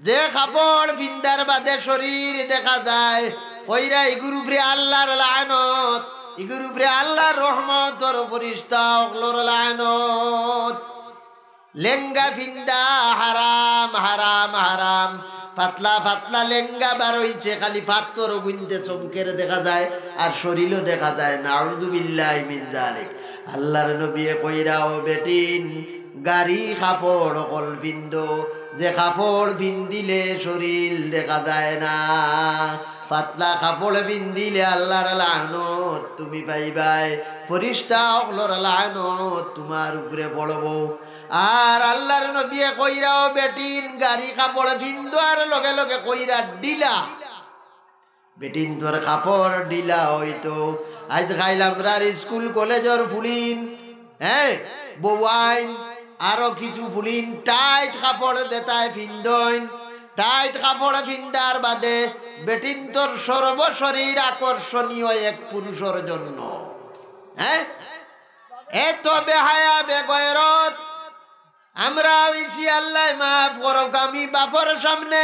যে কাপড় ফিন্দার বাদে শরীর দেখা যায় কইরা ইগুর উপরে আল্লাহর লানত, ইগুর উপরে আল্লাহর রহমতর ফরিস্তা ওগুলোর লানত। লেঙ্গা ফিন্দা হারাম হারাম হারাম। পাতলা পাতলা লেঙ্গা বার হইছে, খালি পাথর গুনতে চমকের দেখা যায় আর শরীরও দেখা যায়। নাউযুবিল্লাহি মিন যালিক। আল্লাহর নবী কইরা ও বেটিন গাড়ি কাপড় কল পিন্দো, যে কাপড় পিন্দিলে শরীর দেখা যায় না। পাতলা কাপড় পিন্দিলে আল্লাহর লানত তুমি পাইবাই, ফরিস্তা ওগুলোর লানত তোমার উপরে পড়বো। আর আল্লাহর নবী কইরাও বেটিন গাড়ি কাপড় পিন্দোয়ার লগে লগে কইরা ডিলা, বেটিন তোর কাপড় ডিলা হইতো। আজ খাইলাম স্কুল কলেজের ফুলিন, হ্যাঁ বউয়াইন আরো কিছু ফুলিন টাইট কাপড় দেতায় ফিন্দইন। টাইট কাপড় ফিন্দার বাদে বেটিন তোর সর্বশরীর আকর্ষণীয় এক পুরুষের জন্য। হ্যাঁ এত বেহায়া বেগয়রত আমরা হইছি, আল্লাহ মাফ করুক। আমি বাপর সামনে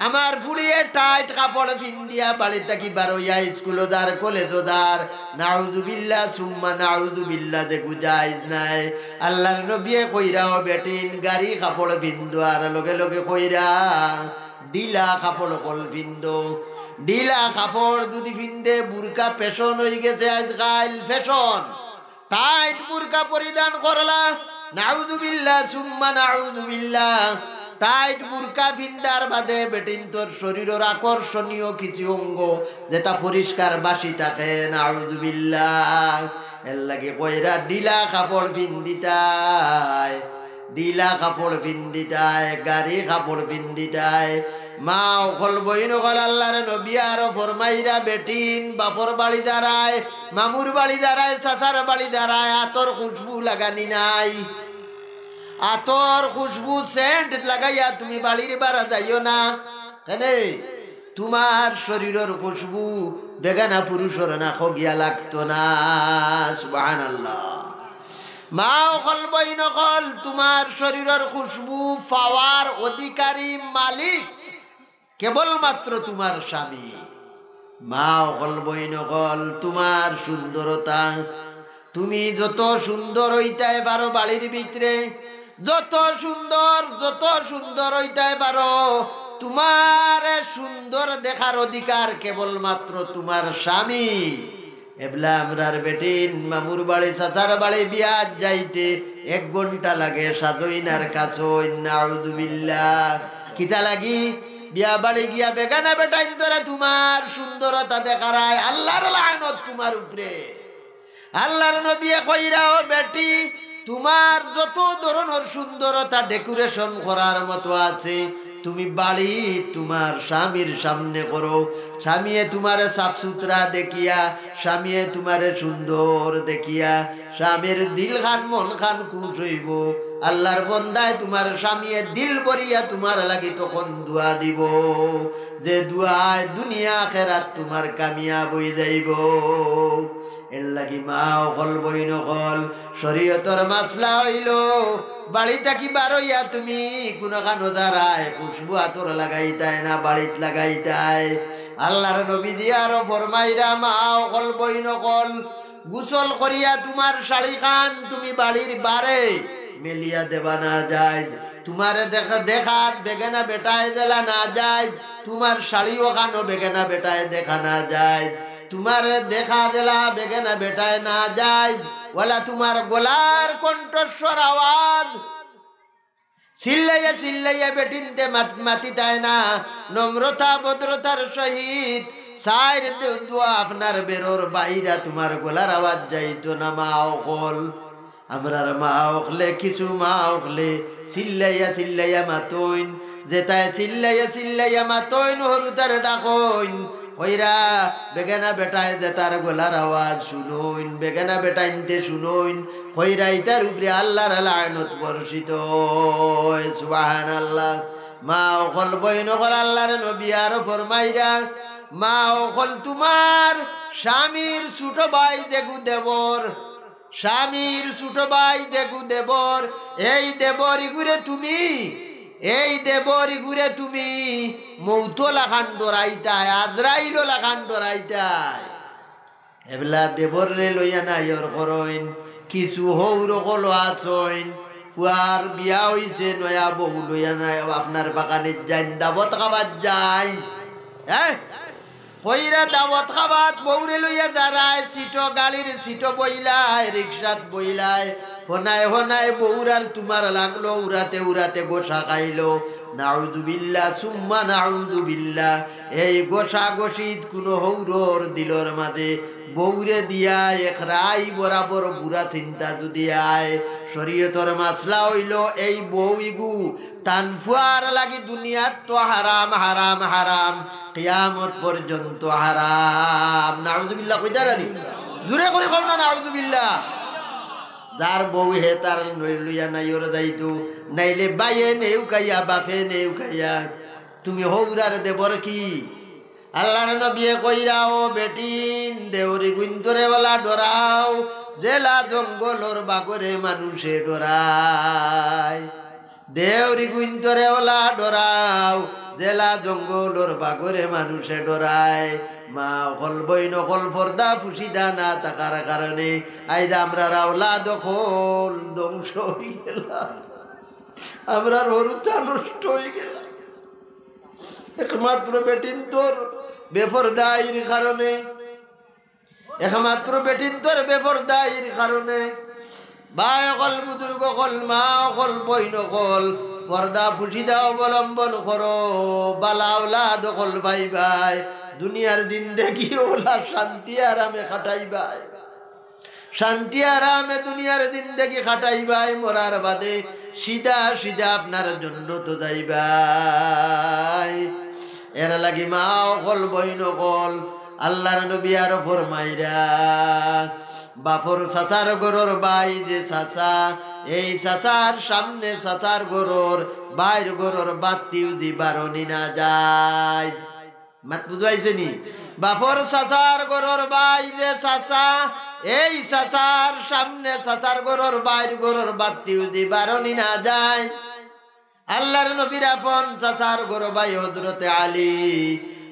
আমার ফুড়িয়ে টাইট কাপড় পিন্দিয়া বাড়ি থাকি বারোইয়া স্কুলও দার কলেজও দার, নাউযুবিল্লাহ সুম্মা নাউযুবিল্লাহ দেখু যাই নাই। আল্লাহর নবী কইরাও বেটিন গাড়ি কাপড় পিন্দো আর লগে লগে কইরা ডিলা কাপড় কল পিন্দো। ডিলা কাপড় যদি পিন্দে বুরকা ফ্যাশন হয়ে গেছে আজকাল, ফ্যাশন টাইট বুরকা পরিধান করলা, নাউযুবিল্লাহ সুম্মা নাউযুবিল্লাহ। টাইট বুরকা ফিন্দার বাদে বেটিন তোর শরীরের আকর্ষণীয় কিছু অঙ্গ যেটা পরিষ্কার বাসি থাকে, নাউযুবিল্লাহ। এর লাগে কইরা ডিলা কাপড় পিন্দিতায়, ডিলা কাপড় পিন্দিতায়, গাড়ি কাপড় পিন্দিতায়। মা অকল বইন অকল আল্লাহর নবী আরো ফরমাইরা বেটিন বাপর বাড়ি দাঁড়ায়, মামুর বাড়ি দাঁড়ায়, চাচার বাড়ি দাঁড়ায় আতর খুশবু লাগানি নাই। আতর খুশবু সেন্ট লাগাইয়া তুমি বাড়ির বাড়া যাইও না। কেন তোমার শরীরের খুশবু বেগানা পুরুষের না খগিয়া লাগতো না। সুবহানাল্লাহ। মা অকল বইন অকল তোমার শরীরের খুশবু পাওয়ার অধিকারী মালিক কেবলমাত্র তোমার স্বামী। মা অকল বইন অকল তোমার সুন্দরতা, তুমি যত সুন্দর হইতে পারো বাড়ির ভিতরে, যত সুন্দর হইতে পারো, তোমার সুন্দর দেখার অধিকার কেবলমাত্র তোমার স্বামী। এবলা আমরার বেটিন মামুর বাড়ি চাচার বাড়ি বিয়া যাইতে 1 ঘন্টা লাগে সাজইনার কাছই, নাউযুবিল্লাহ। কিতা লাগি বিয়া বাড়ি গিয়া বেগানা বেটাইন তোরা তোমার সুন্দরতা দেখারায়, আল্লাহর লানত তোমার উপরে। আল্লাহর নবী কইরাও বেটি তোমার যত ধরনের সুন্দরতা ডেকোরেশন করার মতো আছে তুমি বাড়ি তোমার স্বামীর সামনে করো। স্বামীয়ে তোমার সাফ সুতরা দেখিয়া, স্বামীয়ে তোমার সুন্দর দেখিয়া স্বামীর দিল খান মন খান খুশ হইব। আল্লাহর বন্দায় তোমার স্বামীয়ে দিল ভরিয়া তোমার লাগি তখন দোয়া দিব, যে দোয়ায় দুনিয়া আখিরাত তোমার কামিয়াব হয়ে যাইব। এর লাগি মা অকল বইন অকল শরীয়তর মাসলা হইল বাড়ি থাকি বারইয়া তুমি কোনখানো দাঁড়ায় খুশবু আতর লাগাইতায় না বাড়িত লাগাইতায়। আল্লাহর নবী দিয়ারো ফরমাইরা মা অকল বইন অকল গোসল করিয়া তোমার শাড়ি খান তুমি বাড়ির বারে মেলিয়া দেবা না যায়, তোমার দেখাত বেগেনা বেটায় দেলা না যায়, তোমার শাড়িও খানো বেগেনা বেটায় দেখা না যায়, তোমার দেখা দেলা বেগেনা বেটায় না যায়, ওলা তোমার গলার কণ্ঠস্বর আওয়াজ চিল্লাইয়া চিল্লাইয়া বেটিনতে মাতিতায় না। নম্রতা ভদ্রতার সহিত সাইর দোয়া আপনার বেরোর বাইরা তোমার গলার আওয়াজ যাইতো না। মা অকল আমরার মা অকলে কিছু মা অকলে চিল্লাইয়া চিল্লাইয়া মাতইন, যেটায় চিল্লাইয়া চিল্লাইয়া মাতইন হরুতার ডাকইন কইরা বেগানা বেটায় যে তার গলার আওয়াজ শুনইন, বেগানা বেটাইনতে শুনইন কইরা ইতার উপরে আল্লাহর লানত বর্ষিত। সুবহানাল্লাহ। মা অকল বইন অকল আল্লাহর নবী আরো ফরমাইরা মা অকল তোমার স্বামীর ছোট ভাই দেখু দেবর, স্বামীর ছোট ভাই দেখু দেবর, এই দেবর ইগুরে তুমি এই দেবরি ঘুরে তুমি মৌতলা খান ডরাইতায় আদ্রাইলা খান ডরাইতায় এবলা দেবর রে লইয়া নাই ওর করইন কিছু হৌর কলো আছইন ফুয়ার বিয়া হইছে নয়া বউ লইয়া নাই আপনার বাগানে যাইন দাবত খাবার যাইন হ্যাঁ কইরা দাওয়াত খাবাত বউরে লইয়া দাঁড়ায় সিটো গাড়ির সিটো বইলায় রিক্সাত বইলায় হনায় হনায় বউরার তোমার লাগলো উড়াতে উড়াতে গোসা খাইলো নাউজুবিল্লাহ সুম্মা নাউজুবিল্লাহ এই গোসা গসিত কোনো হৌরর দিলর মাঝে বউরে দিয়া একরাই বরাবর বুড়া চিন্তা যদি আয় শরীয়তর মাসলা হইল এই বউ ইগু টান ফুয়ার লাগি দুনিয়াত তো হারাম হারাম হারাম কিয়ামত পর্যন্ত হারাম নাউজুবিল্লাহ কইতা রানি জোরে করে কও না নাউজুবিল্লাহ যার বউ হে তার লইয়া নাই ওর যাইতো নাইলে বাইয়ে নেউ কাইয়া বাপে নেউ কাইয়া তুমি হৌরার দেবর কি আল্লাহর নবী কইরা ও বেটিন দেউরি গুইন্তরে ওলা ডরাও জেলা জঙ্গলর বাগরে মানুষে ডরায় দেউরি গুইন্তরে ওলা ডরাও জেলা জঙ্গলর বাগরে মানুষে ডরায় মা অকল বই নকল পর্দা ফুসিদা না থাকার কারণে আইদা আমরা রাওলা দখল ধ্বংস হয়ে গেলাম আমরা হরুতা নষ্ট হয়ে গেলাম একমাত্র বেটিন তোর বেফরদাইর কারণে একমাত্র বেটিন তোর বেফরদাইর কারণে ভাই অকল বুজুর্গ কল মা অকল বই নকল পর্দা ফুসিদা অবলম্বন করো বালাওলা দখল ভাই ভাই দুনিয়ার দিন দেখি ওলা শান্তি আরামে খাটাই ভাই শান্তি আরামে দুনিয়ার দিন দেখি খাটাই ভাই মরার বাদে সিধা সিধা আপনার জন্য তো যাই ভাই এর লাগি মা অকল বই নকল আল্লাহর নবী আর ফরমাইরা বাফর সাসার গরর বাই যে সাসা এই সাসার সামনে সাসার গরর বাইর গরর বাতিও দিবারনি না যায় মাত বুঝাইছে নি বাফর সাসার গরর বাই যে সাসা এই সাসার সামনে সাসার গরর বাইর গরর বাতিও দিবারনি না যায় আল্লাহর নবীর আপন সাসার গরর বাই হযরতে আলী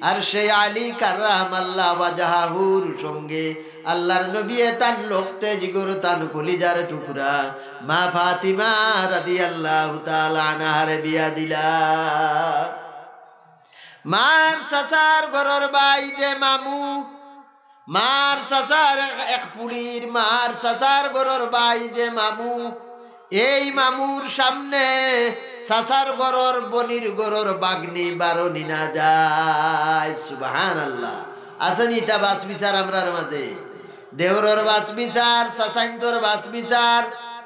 আর সেই আলী কাররামাল্লাহু ওয়াজহাহুর সঙ্গে আল্লাহর নবী তান লোকতে জিগর তান কলিজার টুকরা মা ফাতিমা রাদিয়াল্লাহু তাআলা আনহার বিয়া দিলা মার সাসার গরর বাই দে মামু মার সাসার এক ফুলির মার সাসার গরর বাই দে মামু এই মামুর সামনে সাসার গরর বনির গরর বাগনি বারনি না যায় সুবহানাল্লাহ আসেন ইটা বাস বিচার আমরার মাঝে দেওরর বাস বিচার সাসাইন্তর বাস বিচার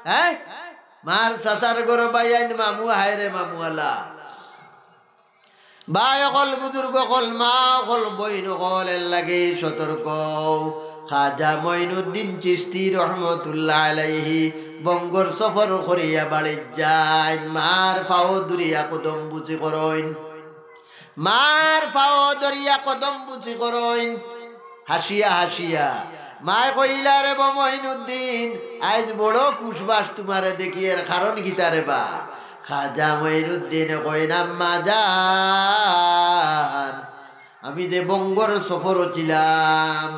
হ্যাঁ মার সাসার গরর বাইন মামু হায়রে মামু আল্লাহ ভাই অকল বুজুর্গ কল মা অকল বইন কল এর লাগে সতর্ক খাজা মঈনুদ্দিন চিশতি রহমতুল্লাহ আলাইহি বঙ্গর সফর করিয়া বাড়ি যায় মার ফাও দুরিয়া কদম বুঝি করইন মার ফাও দরিয়া কদম বুঝি করইন হাসিয়া হাসিয়া মায় কইলা রে মঈনুদ্দিন আজ বড় কুশবাস তোমারে দেখি এর কারণ গীতারে বা খাজা মঈনুদ্দিন কইন আম্মা জান আমি যে বঙ্গর সফর ছিলাম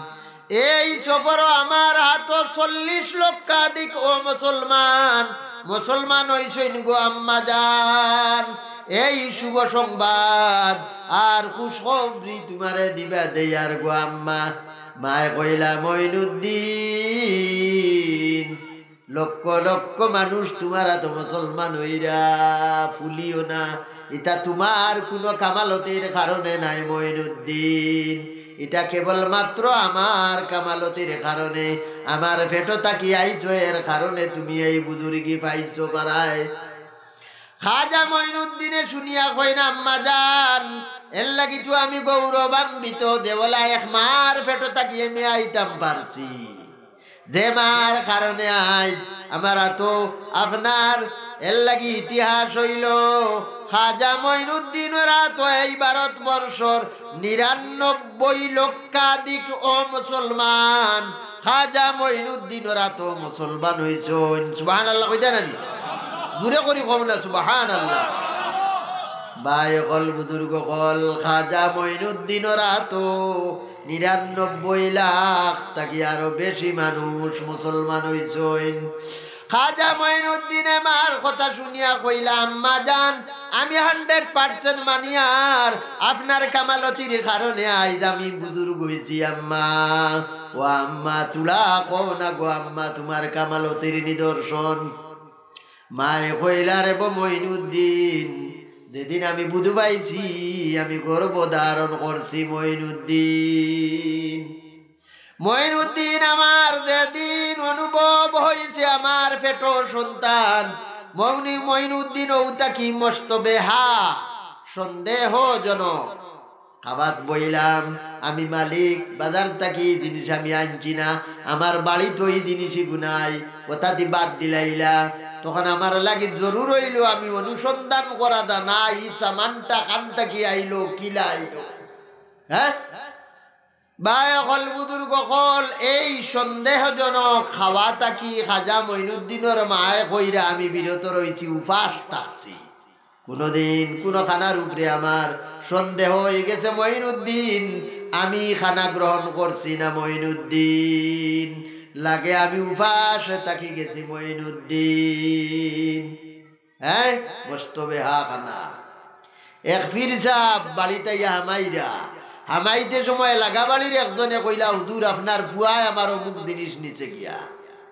এই সফর আমার হাত 40 লক্ষাধিক ও মুসলমান হইছেন গো আম্মা জান এই শুভ সংবাদ আর খুশখবরি তোমারে দিবা দেয়ার গো আম্মা মায় কইলা মঈনুদ্দিন লক্ষ লক্ষ মানুষ তোমারা তো মুসলমান হইরা ফুলিও না এটা তোমার কোনো কামালতের কারণে নাই মঈনুদ্দিন এটা কেবলমাত্র আমার কামালতির কারণে আমার পেটো তাকি আইছো এর কারণে তুমি এই বুজুর্গি পাইছো পারায় খাজা মঈনুদ্দিনে শুনিয়া কইনা আম্মা জান এর লাগি তো আমি গৌরবান্বিত দেওলা এক মার পেটো তাকি আমি আইতাম পারছি যে মার কারণে আজ আমার তো আপনার এর লাগি ইতিহাস হইল খাজা মঈনুদ্দিনরা তো এই ভারতবর্ষর 99 লক্ষাধিক ও মুসলমান খাজা মঈনুদ্দিনরা তো মুসলমান হইছেন সুবহানাল্লাহ কইতা নানি জোরে করি কম না সুবহানাল্লাহ ভাই কল বুজুর্গ কল খাজা মঈনুদ্দিনের তো ৯৯ লাখ তাকি আরো বেশি মানুষ মুসলমান হইছেন। খাজা মঈনুদ্দিন আমার কথা শুনিয়া কইলা আম্মা জান আমি 100% মানিয়ার আপনার কামালতির কারণে আইজ আমি বুজুর্গ হইছি আম্মা। ও আম্মা তুলা কও না গো আম্মা তোমার কামালতির নিদর্শন। মায়ে কইলা রে গো মঈনুদ্দিন যেদিন আমি বুধু পাইছি আমি গর্ভ ধারণ করছি মঈনুদ্দিন। মঈনুদ্দিন আমার যেদিন অনুভব হয়েছে আমার পেটো সন্তান মঈনুদ্দিন ওটা কি মস্ত বেহা সন্দেহজনক। খাবাত বইলাম আমি মালিক বাজার থাকি জিনিস আমি আনছি না আমার বাড়ি তো এই জিনিসই গুনাই কথা দি বাদ দিলাইলা। তখন আমার লাগি জরুর হইল আমি অনুসন্ধান করা দা না এই চামানটা কান থাকি আইলো কিলা আইলো। হ্যাঁ ভাই অকল বুজুর্গ কল এই সন্দেহজনক খাওয়া থাকি খাজা মঈনুদ্দিনের মায়ে কইরা আমি বিরত রয়েছি উপাস থাকছি। কোনোদিন কোনো খানার উপরে আমার সন্দেহ হয়ে গেছে মঈনুদ্দিন আমি খানা গ্রহণ করছি না মঈনুদ্দিন লাগে আমি উপাস থাকি গেছি মঈনুদ্দিন। হ্যাঁ মস্ত বেহা খানা। এক ফির সাহ বাড়িতে হামাইরা হামাইতে সময় লাগা বাড়ির একজনে কইলা হুজুর আপনার বুয়ায় আমার অমুক জিনিস নিচে গিয়া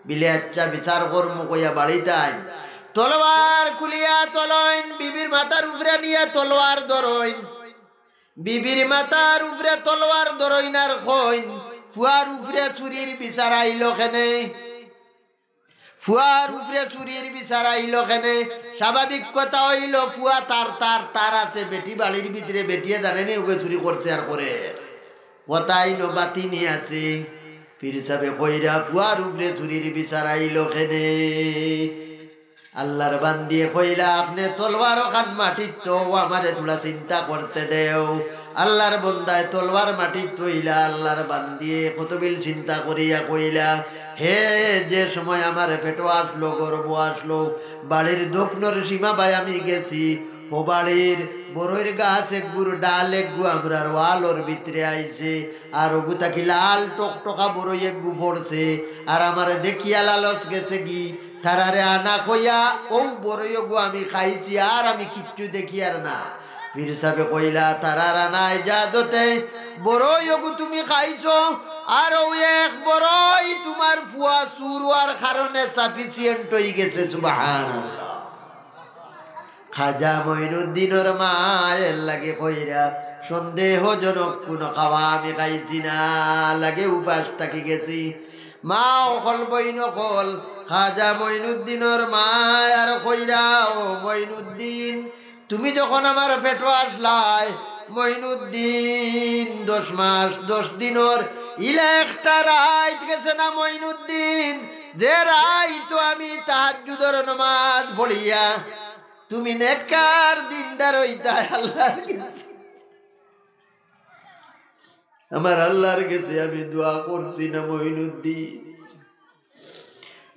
বিলে আচ্ছা বিচার কর্ম কইয়া বাড়িতে আইন তলোয়ার খুলিয়া তলইন বিবির মাথার উপরে নিয়ে তলোয়ার ধরইন বিবির মাথার উপরে তলোয়ার ধরইন আর কইন ফুয়ার উপরে চুরির বিচার আইল কেনে ফুয়ার উপরে চুরির বিচার আইল কেনে। স্বাভাবিক কথা হইল ফুয়া তার আছে বেটি বাড়ির ভিতরে বেটিয়ে জানেনি ওকে চুরি করছে আর করে কথাই বাতি নিয়ে আছে ফির সাবে কইরা ফুয়ার উপরে চুরির বিচার আইল কেনে। আল্লাহর বান্দিয়ে কইলা আপনি তলবার খান মাটির তো আমারে তোলা চিন্তা করতে দেও। আল্লাহর বন্দায় তলবার মাটির তৈলা আল্লাহর বান্দিয়ে কতবিল চিন্তা করিয়া কইলা হে যে সময় আমার পেটো আসলো গর্ব আসলো বাড়ির দক্ষিণের সীমা ভাই আমি গেছি ও বাড়ির বড়ইর গাছ একগুর ডাল একগু আমরার ওয়ালোর ভিতরে আইছে আর ওগু তাকি লাল টকটকা বড়ই একগু পড়ছে আর আমার দেখিয়া লালস গেছে কি তারারে আনা কইয়া ও বড়ই গু আমি খাইছি আর আমি কিচ্ছু দেখি আর না। পীর সাহেব কইলা তারার আনা ইজাজতে বড়ই গু তুমি খাইছো আর ও এক বড়ই তোমার ফুয়া সুরওয়ার কারণে সাফিসিয়েন্ট হয়ে গেছে। সুবহানাল্লাহ। খাজা মঈনুদ্দিনের মায়ের লাগে কইরা সন্দেহজনক কোন খাওয়া আমি খাইছি না লাগে উপাস থাকি গেছি। মা অকল বইন কল খাজা মঈনুদ্দিনের মায় আর কইরা ও মঈনুদ্দিন তুমি যখন আমার পেটো আসলাই মঈনুদ্দিন 10 মাস 10 দিনের ইলা একটা রাত গেছে না মঈনুদ্দিন যে রাত তো আমি তাহাজ্জুদের নামাজ পড়িয়া তুমি নেককার দিনদার হইতা আল্লাহর কাছে আমার আল্লাহর কাছে আমি দোয়া করছি না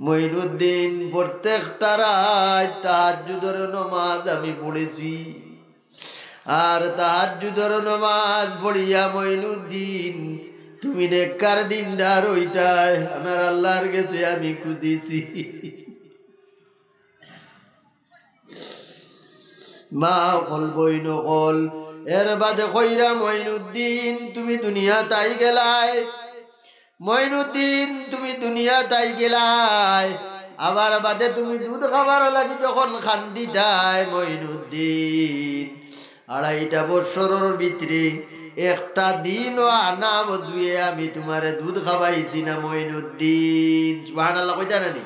মঈনুদ্দিন প্রত্যেকটা রাত তাহাজ্জুদের নামাজ আমি পড়েছি আর তাহাজ্জুদের নামাজ পড়িয়া মঈনুদ্দিন তুমি নেককার দিনদার হইতাই আমার আল্লাহর কাছে আমি খুঁজেছি। মা কল বইন কল এর বাদে কইরা মঈনুদ্দিন তুমি দুনিয়া তাই গেলাই মঈনুদ্দিন তুমি দুনিয়া তাই গেলাই আবার বাদে তুমি দুধ খাবার লাগি যখন খান্দি দায় মঈনুদ্দিন 2.5 বছরের ভিতরে একটা দিনও আনা বদুয়ে আমি তোমারে দুধ খাওয়াইছি না মঈনুদ্দিন। সুবহানাল্লাহ কইতা না নি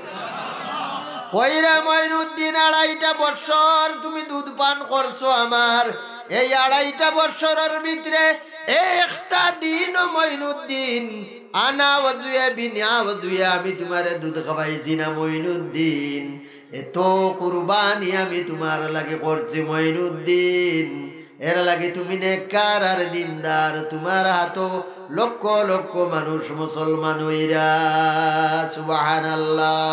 কইরা মঈনুদ্দিন 2.5 বছর তুমি দুধ পান করছো আমার এই 2.5 বছরের ভিতরে একটা দিনও মঈনুদ্দিন আনা বদুয়ে বিনা বদুয়ে আমি তোমারে দুধ খাওয়াইছি না মঈনুদ্দিন। এত কুরবানি আমি তোমার লাগে করছি মঈনুদ্দিন এর লাগে তুমি নেককার আর দিনদার তোমার হাতো লক্ষ লক্ষ মানুষ মুসলমান হইরা। সুবহানাল্লাহ।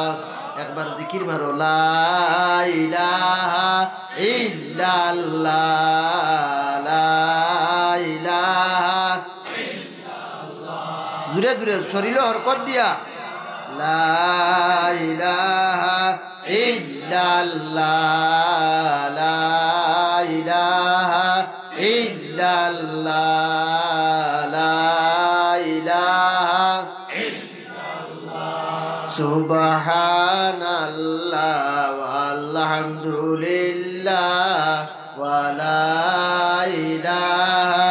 একবার জিকির মারো লা ইলাহা ইল্লাল্লাহ লা ইলাহা জুরে জুরে শরীর হরকত দিয়া লা ইলাহা ইল্লাল্লাহ লা ইলাহা ইল্লাল্লাহ লা ইলাহা সুবহানাল্লাহ ওয়ালহামদুলিল্লাহ ওয়া লা ইলাহা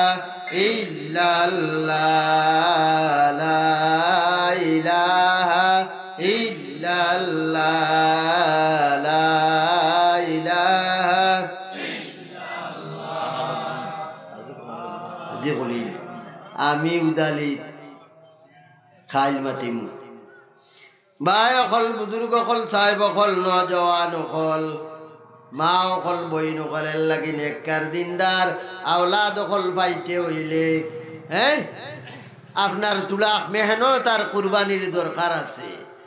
ইল্লাল্লাহ লা ইলাহা ইল্লাল্লাহ লা ইলাহা আজি বলি আমি উদালিত খাইল মাতিমু ভাই অকল বুজুর্গ অকল সাহেব অকল নজওয়ান অকল মা অকল বইন অকলের লাগি নেককার দিনদার আওলাদ অকল পাইতে হইলে হ্যাঁ আপনার তুলাক মেহনত আর কুরবানির দরকার আছে